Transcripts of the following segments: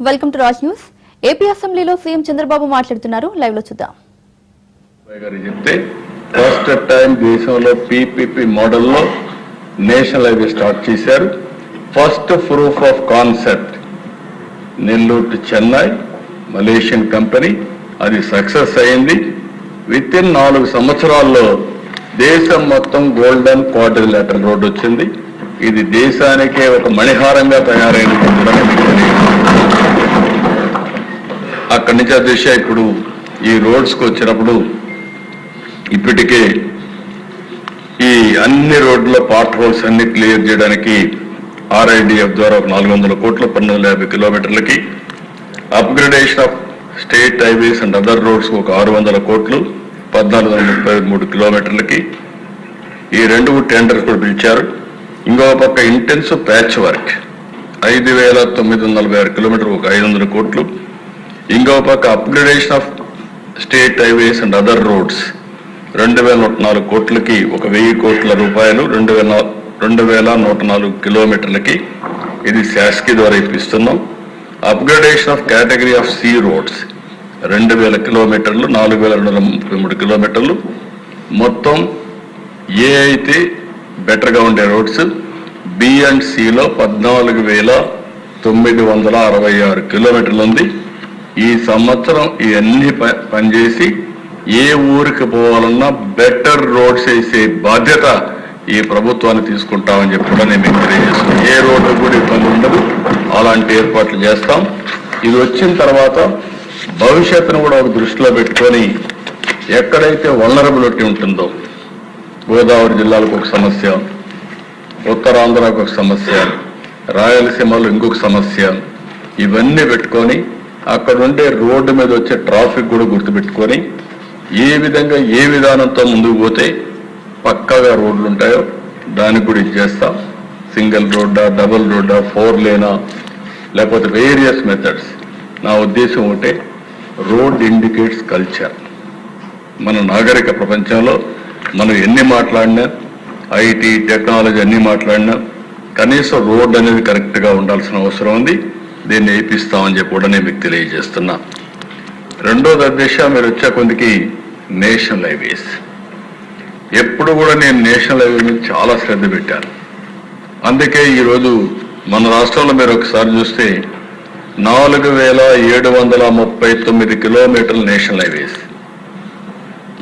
Welcome to Raj news. AP అసెంబ్లీలో CM Chandrababu మాట్లాడుతున్నారు. Live లో చూద్దాం. ఫస్ట్ టైం దేశంలో పీపీపీ మోడల్లో నేషనల్ హైవే స్టార్ట్ చేశారు. First proof of concept Nellore to Chennai Malaysian company, అది సక్సెస్ అయింది. విత్ ఇన్ 4 సంవత్సరాల్లో దేశం మొత్తం గోల్డెన్ క్వాడ్రిలేటరల్ రోడ్ వచ్చింది. ఇది దేశానికే ఒక మణిహారంగా తయారైంది. అక్కడి నుంచి ఆ దిశ ఇప్పుడు ఈ రోడ్స్కి వచ్చినప్పుడు ఇప్పటికే ఈ అన్ని రోడ్ల పార్ట్ హోల్స్ అన్ని క్లియర్ చేయడానికి RIDF ద్వారా 400 కోట్లు 1250 కిలోమీటర్లకి, upgradation of state highways and other roads ఒక 600 కోట్లు 1433 కిలోమీటర్లకి ఈ 2 టెండర్స్ కూడా పిలిచారు. ఇంకో పక్క ఇంటెన్సివ్ ప్యాచ్ వర్క్ 5946 కిలోమీటర్ ఒక 500 కోట్లు. ఇంకో పక్క upgradation of state highways and other roads 2104 కోట్లకి ఒక 1000 కోట్ల రూపాయలు 2104 కిలోమీటర్లకి ఇది శాస్కి ద్వారా ఇప్పిస్తున్నాం. Upgradation of category of C roads 2000 కిలోమీటర్లు 4233 కిలోమీటర్లు. మొత్తం ఏ అయితే బెటర్గా ఉండే రోడ్స్ బి అండ్ సిలో 14,966 కిలోమీటర్లు ఉంది. ఈ సంవత్సరం ఇవన్నీ పనిచేసి ఏ ఊరికి పోవాలన్నా బెటర్ రోడ్స్ వేసే బాధ్యత ఈ ప్రభుత్వాన్ని తీసుకుంటామని చెప్పి కూడా నేను మీకు తెలియజేస్తున్నాను. ఏ రోడ్డు కూడా ఇబ్బంది ఉండదు, అలాంటి ఏర్పాట్లు చేస్తాం. ఇది వచ్చిన తర్వాత భవిష్యత్తును కూడా ఒక దృష్టిలో పెట్టుకొని ఎక్కడైతే వల్నరబిలిటీ ఉంటుందో, గోదావరి జిల్లాలకు ఒక సమస్య, ఉత్తరాంధ్రకు ఒక సమస్య, రాయలసీమలో ఇంకొక సమస్య, ఇవన్నీ పెట్టుకొని అక్కడ ఉండే రోడ్డు మీద వచ్చే ట్రాఫిక్ కూడా గుర్తుపెట్టుకొని ఏ విధంగా ఏ విధానంతో ముందుకు పోతే పక్కాగా రోడ్లు ఉంటాయో దానికి కూడా ఇచ్చేస్తాం. సింగిల్ రోడ్డా, డబుల్ రోడ్డా, 4 లేనా, లేకపోతే వేరియస్ మెథడ్స్. నా ఉద్దేశం ఒకటే, రోడ్ ఇండికేట్స్ కల్చర్. మన నాగరిక ప్రపంచంలో మనం ఎన్ని మాట్లాడినా, ఐటీ టెక్నాలజీ అన్ని మాట్లాడినా కనీసం రోడ్ అనేది కరెక్ట్గా ఉండాల్సిన అవసరం ఉంది. దీన్ని వేయిస్తామని చెప్పి కూడా నేను మీకు తెలియజేస్తున్నా. రెండోది అధ్యక్ష, మీరు వచ్చే కొందికి నేషనల్ హైవేస్. ఎప్పుడు కూడా నేను నేషనల్ హైవే మీద చాలా శ్రద్ధ పెట్టాను. అందుకే ఈరోజు మన రాష్ట్రంలో మీరు ఒకసారి చూస్తే 4739 కిలోమీటర్లు నేషనల్ హైవేస్.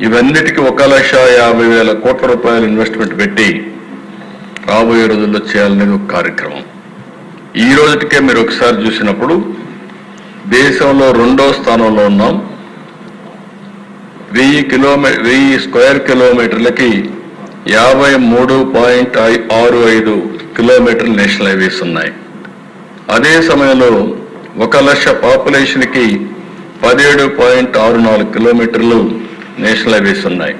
ఇవన్నిటికీ 1,50,000 కోట్ల రూపాయలు ఇన్వెస్ట్మెంట్ పెట్టి రాబోయే రోజుల్లో చేయాలనేది ఒక కార్యక్రమం. ఈ రోజుకే మీరు ఒకసారి చూసినప్పుడు దేశంలో 2వ స్థానంలో ఉన్నాం. 1000 స్క్వేర్ కిలోమీటర్లకి 53.65 కిలోమీటర్లు నేషనల్ హైవేస్ ఉన్నాయి. అదే సమయంలో 1,00,000 పాపులేషన్కి 17.64 కిలోమీటర్లు నేషనల్ హైవేస్ ఉన్నాయి.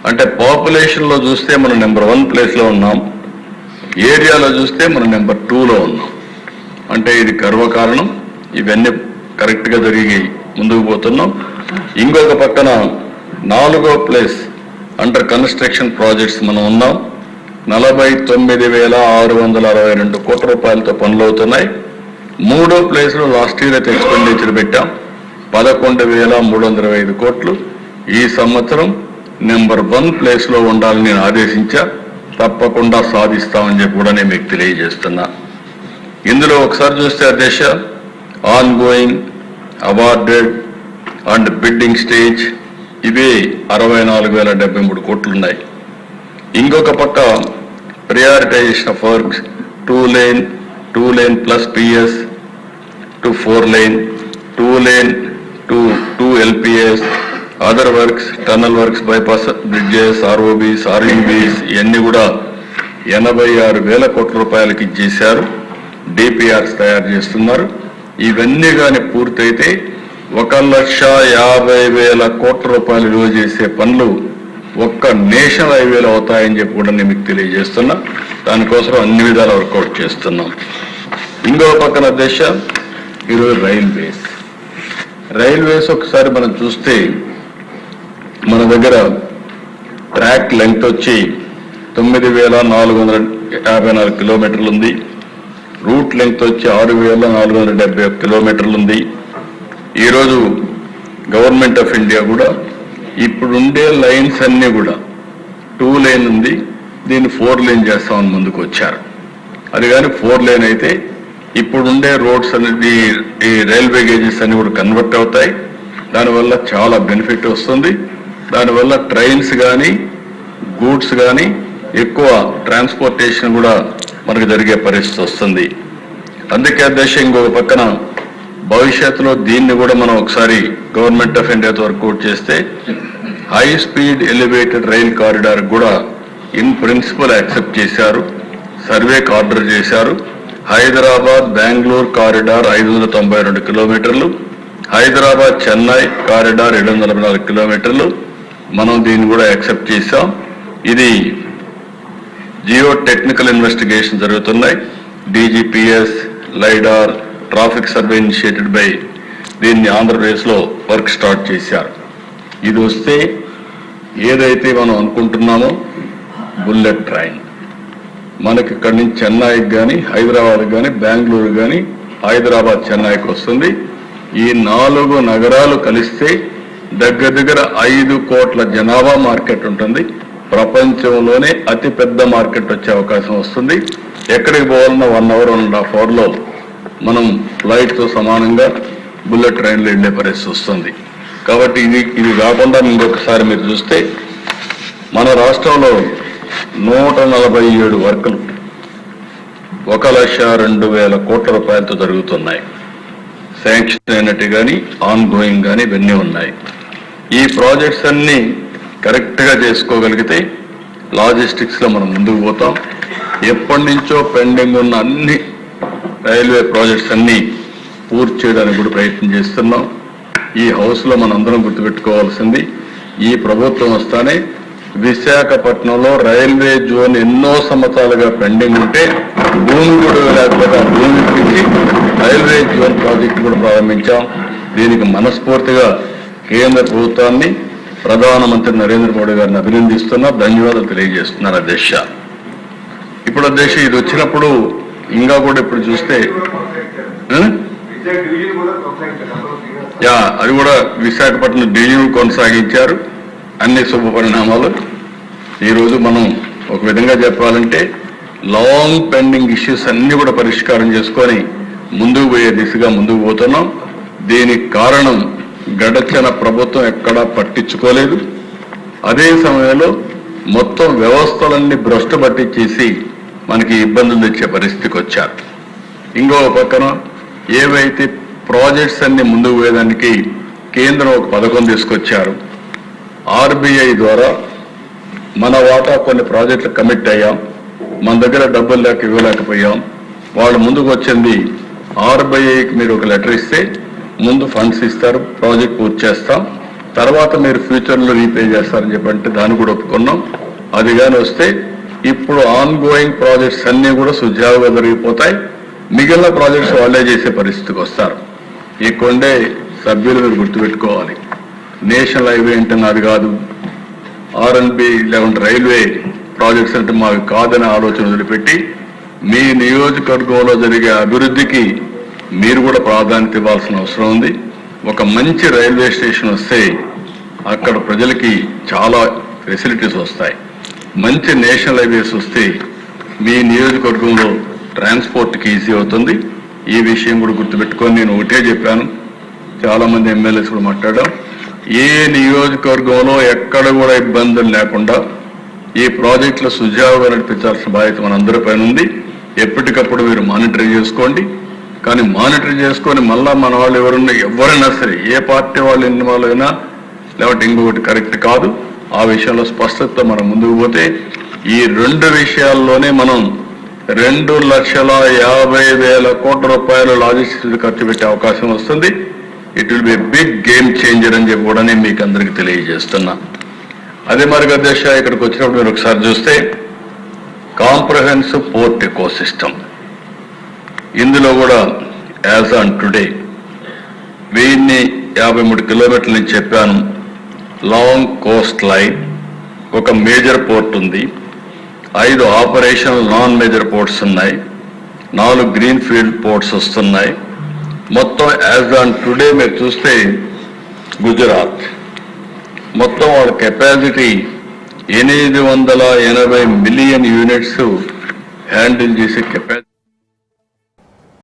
అంటే పాపులేషన్లో చూస్తే మనం నెంబర్ 1 ప్లేస్లో ఉన్నాం, ఏరియాలో చూస్తే మనం నెంబర్ 2లో ఉన్నాం. అంటే ఇది గర్వకారణం. ఇవన్నీ కరెక్ట్గా జరిగి ముందుకు పోతున్నాం. ఇంకొక పక్కన 4వ ప్లేస్ అండర్ కన్స్ట్రక్షన్ ప్రాజెక్ట్స్ మనం ఉన్నాం. 49,662 కోట్ల రూపాయలతో పనులు అవుతున్నాయి. 3వ ప్లేస్లో లాస్ట్ ఇయర్ అయితే ఎక్స్పెండిచర్ పెట్టాం 11,325 కోట్లు. ఈ సంవత్సరం నెంబర్ 1 ప్లేస్లో ఉండాలని నేను ఆదేశించా. తప్పకుండా సాధిస్తామని చెప్పి కూడా నేను మీకు తెలియజేస్తున్నా. ఇందులో ఒకసారి చూస్తే అధ్యక్ష, on going, awarded and bidding stage ఇవే 64,073 కోట్లు ఉన్నాయి. ఇంకొక పక్క ప్రియారిటైజేషన్ of works 2 lane plus PS to 4 lane, 2 lane to 2 LPS, other works, tunnel works, bypass bridges, ROBs, RUBs ఇవన్నీ కూడా 86,000 కోట్ల రూపాయలకి ఇచ్చేశారు. DPRs తయారు చేస్తున్నారు. ఇవన్నీ కానీ పూర్తయితే 1,50,000 కోట్ల రూపాయలు విలువ చేసే పనులు ఒక్క నేషనల్ హైవేలో అవుతాయని చెప్పి కూడా నేను మీకు తెలియజేస్తున్నా. దానికోసం అన్ని విధాలు వర్కౌట్ చేస్తున్నాం. ఇంకో పక్కన దేశ ఈరోజు రైల్వేస్ ఒకసారి మనం చూస్తే మన దగ్గర ట్రాక్ లెంగ్త్ వచ్చి 9,454 కిలోమీటర్లు ఉంది. రూట్ లెంగ్త్ వచ్చి 6,471 కిలోమీటర్లు ఉంది. ఈరోజు గవర్నమెంట్ ఆఫ్ ఇండియా కూడా ఇప్పుడుండే లైన్స్ అన్ని కూడా 2 లేన్ ఉంది, దీన్ని 4 లేన్ చేస్తామని ముందుకు వచ్చారు. అది కానీ 4 లేన్ అయితే ఇప్పుడుండే రోడ్స్ అనేది ఈ రైల్వే గేజెస్ అన్ని కూడా కన్వర్ట్ అవుతాయి. దానివల్ల చాలా బెనిఫిట్ వస్తుంది. దానివల్ల ట్రైన్స్ కానీ గూడ్స్ కానీ ఎక్కువ ట్రాన్స్పోర్టేషన్ కూడా మనకు జరిగే పరిస్థితి వస్తుంది. అందుకే అధ్యక్ష ఇంకొక పక్కన భవిష్యత్తులో దీన్ని కూడా మనం ఒకసారి గవర్నమెంట్ ఆఫ్ ఇండియాతో వర్కౌట్ చేస్తే high speed elevated rail corridor కూడా ఇన్ ప్రిన్సిపల్ యాక్సెప్ట్ చేశారు, సర్వేకి ఆర్డర్ చేశారు. హైదరాబాద్ బెంగళూరు కారిడార్ 592 కిలోమీటర్లు, హైదరాబాద్ చెన్నై కారిడార్ 744 కిలోమీటర్లు మనం దీన్ని కూడా యాక్సెప్ట్ చేశాం. ఇది జియో టెక్నికల్ ఇన్వెస్టిగేషన్ జరుగుతున్నాయి. DGPS, lidar, traffic survey initiated by దీన్ని ఆంధ్రప్రదేశ్లో వర్క్ స్టార్ట్ చేశారు. ఇది వస్తే ఏదైతే మనం అనుకుంటున్నామో బుల్లెట్ ట్రైన్ మనకి ఇక్కడి నుంచి చెన్నైకి కానీ, హైదరాబాద్కి కానీ, బెంగళూరు కానీ, హైదరాబాద్ చెన్నైకి వస్తుంది. ఈ 4 నగరాలు కలిస్తే దగ్గర 5 కోట్ల జనాభా మార్కెట్ ఉంటుంది. ప్రపంచంలోనే అతిపెద్ద మార్కెట్ వచ్చే అవకాశం వస్తుంది. ఎక్కడికి పోవాలన్నా 1 అవర్ 1.5 అవర్లో మనం ఫ్లైట్తో సమానంగా బుల్లెట్ ట్రైన్లో వెళ్ళే పరిస్థితి వస్తుంది. కాబట్టి ఇది కాకుండా ఇంకొకసారి మీరు చూస్తే మన రాష్ట్రంలో 147 వర్కులు 1,02,000 కోట్ల రూపాయలతో జరుగుతున్నాయి. శాంక్షన్ అయినట్టు కానీ ఆన్ గోయింగ్ కానీ ఇవన్నీ ఉన్నాయి. ఈ ప్రాజెక్ట్స్ అన్ని కరెక్ట్గా చేసుకోగలిగితే లాజిస్టిక్స్లో మనం ముందుకు పోతాం. ఎప్పటి నుంచో పెండింగ్ ఉన్న అన్ని రైల్వే ప్రాజెక్ట్స్ అన్ని పూర్తి చేయడానికి కూడా ప్రయత్నం చేస్తున్నాం. ఈ హౌస్లో మనందరం గుర్తుపెట్టుకోవాల్సింది, ఈ ప్రభుత్వం వస్తానే విశాఖపట్నంలో రైల్వే జోన్ ఎన్నో సంవత్సరాలుగా పెండింగ్ ఉంటే భూమి కూడా లేకపోతే ఆ భూమి ఇచ్చి రైల్వే జోన్ ప్రాజెక్టు కూడా ప్రారంభించాం. దీనికి మనస్ఫూర్తిగా కేంద్ర ప్రభుత్వాన్ని, ప్రధానమంత్రి నరేంద్ర మోడీ గారిని అభినందిస్తున్నా, ధన్యవాదాలు తెలియజేస్తున్నారు అధ్యక్ష. ఇప్పుడు అధ్యక్ష ఇది వచ్చినప్పుడు ఇంకా కూడా ఇప్పుడు చూస్తే అది కూడా విశాఖపట్నం డివిజన్ కొనసాగించారు. అన్ని శుభ పరిణామాలు. ఈరోజు మనం ఒక విధంగా చెప్పాలంటే లాంగ్ పెండింగ్ ఇష్యూస్ అన్ని కూడా పరిష్కారం చేసుకొని ముందుకు పోయే దిశగా ముందుకు పోతున్నాం. దీనికి కారణం గడచిన ప్రభుత్వం ఎక్కడా పట్టించుకోలేదు. అదే సమయంలో మొత్తం వ్యవస్థలన్నీ భ్రష్టు పట్టించేసి మనకి ఇబ్బందులు తెచ్చే పరిస్థితికి వచ్చారు. ఇంకో పక్కన ఏవైతే ప్రాజెక్ట్స్ అన్ని ముందుకు పోయేదానికి కేంద్రం ఒక పథకం తీసుకొచ్చారు. ఆర్బీఐ ద్వారా మన వాటా కొన్ని ప్రాజెక్టులు కమిట్ అయ్యాం. మన దగ్గర డబ్బులు లేక ఇవ్వలేకపోయాం. వాళ్ళు ముందుకు వచ్చింది ఆర్బీఐకి మీరు ఒక లెటర్ ఇస్తే ముందు ఫండ్స్ ఇస్తారు, ప్రాజెక్ట్ పూర్తి చేస్తాం, తర్వాత మీరు ఫ్యూచర్లో రీపే చేస్తారని చెప్పంటే దాన్ని కూడా ఒప్పుకున్నాం. అది కానీ వస్తే ఇప్పుడు ఆన్ గోయింగ్ ప్రాజెక్ట్స్ అన్నీ కూడా సుజావుగా జరిగిపోతాయి. మిగిలిన ప్రాజెక్ట్స్ వాళ్ళే చేసే పరిస్థితికి వస్తారు. ఈ కొండే సభ్యులు మీరు గుర్తుపెట్టుకోవాలి. నేషనల్ హైవే అంటే నాది కాదు, ఆర్ఎన్బి లేకుంటే రైల్వే ప్రాజెక్ట్స్ అంటే మాకు కాదనే ఆలోచన వదిలిపెట్టి మీ నియోజకవర్గంలో జరిగే అభివృద్ధికి మీరు కూడా ప్రాధాన్యత ఇవ్వాల్సిన అవసరం ఉంది. ఒక మంచి రైల్వే స్టేషన్ వస్తే అక్కడ ప్రజలకి చాలా ఫెసిలిటీస్ వస్తాయి. మంచి నేషనల్ హైవేస్ వస్తే మీ నియోజకవర్గంలో ట్రాన్స్పోర్ట్కి ఈజీ అవుతుంది. ఈ విషయం కూడా గుర్తుపెట్టుకొని నేను ఒకటే చెప్పాను, చాలామంది ఎమ్మెల్యేస్ కూడా మాట్లాడాం. ఏ నియోజకవర్గంలో ఎక్కడ కూడా ఇబ్బందులు లేకుండా ఈ ప్రాజెక్టులు సుజావుగా నడిపించాల్సిన బాధ్యత మనందరిపైన ఉంది. ఎప్పటికప్పుడు మీరు మానిటరింగ్ చేసుకోండి. కానీ మానిటరింగ్ చేసుకొని మళ్ళా మన వాళ్ళు ఎవరైనా సరే ఏ పార్టీ వాళ్ళు ఇన్వాల్వ్ అయినా లేకపోతే ఇంకొకటి కరెక్ట్ కాదు. ఆ విషయంలో స్పష్టత మనం ముందుకు పోతే ఈ 2 విషయాల్లోనే మనం 2,50,000 కోట్ల రూపాయలు లాజిస్టిక్స్ ఖర్చు పెట్టే అవకాశం వస్తుంది. It will be big game changer అని చెప్పి కూడా నేను మీకు అందరికీ తెలియజేస్తున్నా. అదే మరి అధ్యక్ష ఇక్కడికి వచ్చినప్పుడు మీరు ఒకసారి చూస్తే కాంప్రహెన్సివ్ పోర్ట్ ఎకో సిస్టమ్, ఇందులో కూడా యాజ్ ఆన్ టుడే 1053 కిలోమీటర్లు నేను చెప్పాను. లాంగ్ కోస్ట్ లైన్, ఒక మేజర్ పోర్ట్ ఉంది, 5 ఆపరేషనల్ నాన్ మేజర్ పోర్ట్స్ ఉన్నాయి, 4 గ్రీన్ ఫీల్డ్ పోర్ట్స్ వస్తున్నాయి. మొత్తం యాజ్ ఆన్ టుడే మీరు చూస్తే గుజరాత్ మొత్తం వాళ్ళ కెపాసిటీ 880 మిలియన్ యూనిట్స్ హ్యాండిల్ చేసే కెపాసిటీ.